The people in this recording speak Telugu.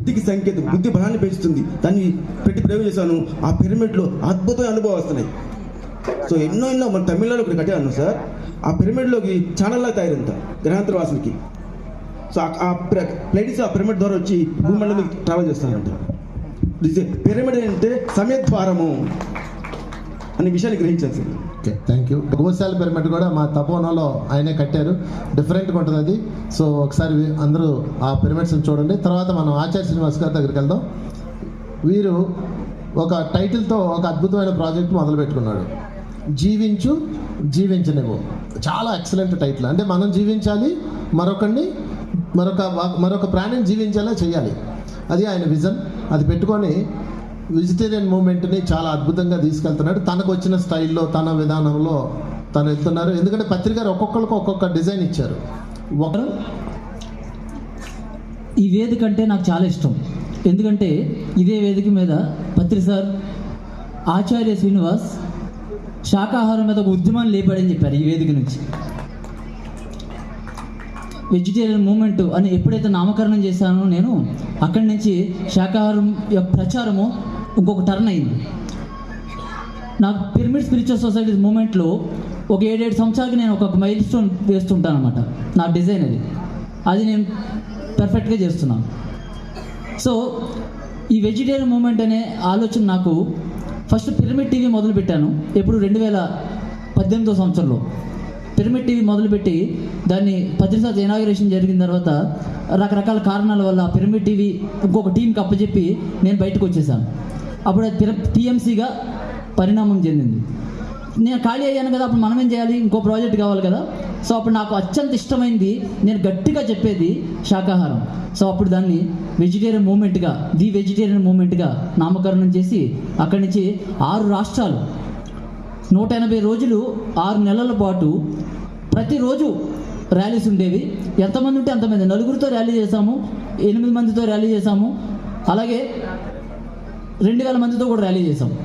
బుద్ధికి సంకేతం, బుద్ధి బలాన్ని పెంచుతుంది. దాన్ని పెట్టి ప్రయోగం చేశాను. ఆ పిరమిడ్లో అద్భుతమైన అనుభవం వస్తున్నాయి. సో ఎన్నో మన తమిళనాడు ఇక్కడ కట్టాను సార్. ఆ పిరమిడ్లోకి ఛానల్లా తయారంత గ్రహాంతర వాసులకి. సో ఆ ప్లేట్స్ ఆ పిరమిడ్ ద్వారా వచ్చి భూమండలం ట్రావెల్ చేస్తానంట. పిరమిడ్ అంటే సమయద్వారము అనే విషయాన్ని గ్రహించాను sir. Okay, thank you. Goshala pyramid కూడా మా తపోవనంలో ఆయనే కట్టారు. డిఫరెంట్గా ఉంటుంది అది. సో ఒకసారి అందరూ ఆ పిరమిడ్స్ని చూడండి. తర్వాత మనం ఆచార్య శ్రీనివాస్ గారి దగ్గరికి వెళ్దాం. వీరు ఒక టైటిల్తో ఒక అద్భుతమైన ప్రాజెక్ట్ మొదలు పెట్టుకున్నాడు. జీవించు జీవించనివ్వు. చాలా ఎక్సలెంట్ టైటిల్. అంటే మనం జీవించాలి, మరొక ప్రాణిని జీవించేలా చేయాలి. అది ఆయన విజన్. అది పెట్టుకొని వెజిటేరియన్ మూమెంట్ని చాలా అద్భుతంగా తీసుకెళ్తున్నాడు. తనకు వచ్చిన స్టైల్లో, తన విధానంలో తను వెళ్తున్నారు. ఎందుకంటే పత్రికారు ఒక్కొక్కరికి ఒక్కొక్క డిజైన్ ఇచ్చారు. ఒకరు ఈ వేదిక అంటే నాకు చాలా ఇష్టం. ఎందుకంటే ఇదే వేదిక మీద పత్రి సార్, ఆచార్య శ్రీనివాస్ శాకాహారం మీద ఒక ఉద్యమాన్ని లేపాడని చెప్పారు. ఈ వేదిక నుంచి వెజిటేరియన్ మూమెంట్ అని ఎప్పుడైతే నామకరణం చేశానో నేను, అక్కడి నుంచి శాకాహారం యొక్క ప్రచారము ఇంకొక టర్న్ అయింది. నాకు పిరమిడ్ స్పిరిచువల్ సొసైటీస్ మూమెంట్లో ఒక 7 సంవత్సరాలకి నేను ఒక మైల్ స్టోన్ వేస్తుంటాను అనమాట. నా డిజైన్ అది నేను పర్ఫెక్ట్గా చేస్తున్నాను. సో ఈ వెజిటేరియన్ మూమెంట్ అనే ఆలోచన నాకు ఫస్ట్ పిరమిడ్ టీవీ మొదలుపెట్టాను. ఎప్పుడు 2018 సంవత్సరంలో పిరమిడ్ టీవీ మొదలుపెట్టి దాన్ని పత్రిసారి ఇనాగరేషన్ జరిగిన తర్వాత రకరకాల కారణాల వల్ల పిరమిడ్ టీవీ ఇంకొక టీంకి అప్పచెప్పి నేను బయటకు వచ్చేసాను. అప్పుడు అది టీఎంసీగా పరిణామం చెందింది. నేను ఖాళీ అయ్యాను కదా, అప్పుడు మనం ఏం చేయాలి, ఇంకో ప్రాజెక్ట్ కావాలి కదా. సో అప్పుడు నాకు అత్యంత ఇష్టమైంది, నేను గట్టిగా చెప్పేది శాకాహారం. సో అప్పుడు దాన్ని వెజిటేరియన్ మూమెంట్గా, ది వెజిటేరియన్ మూమెంట్గా నామకరణం చేసి అక్కడి నుంచి 6 రాష్ట్రాలు 180 రోజులు 6 నెలల పాటు ప్రతిరోజు ర్యాలీస్ ఉండేవి. ఎంతమంది ఉంటే అంతమంది. 4 ర్యాలీ చేసాము, 8 మందితో ర్యాలీ చేసాము, అలాగే 2000 మందితో కూడా ర్యాలీ చేసాము.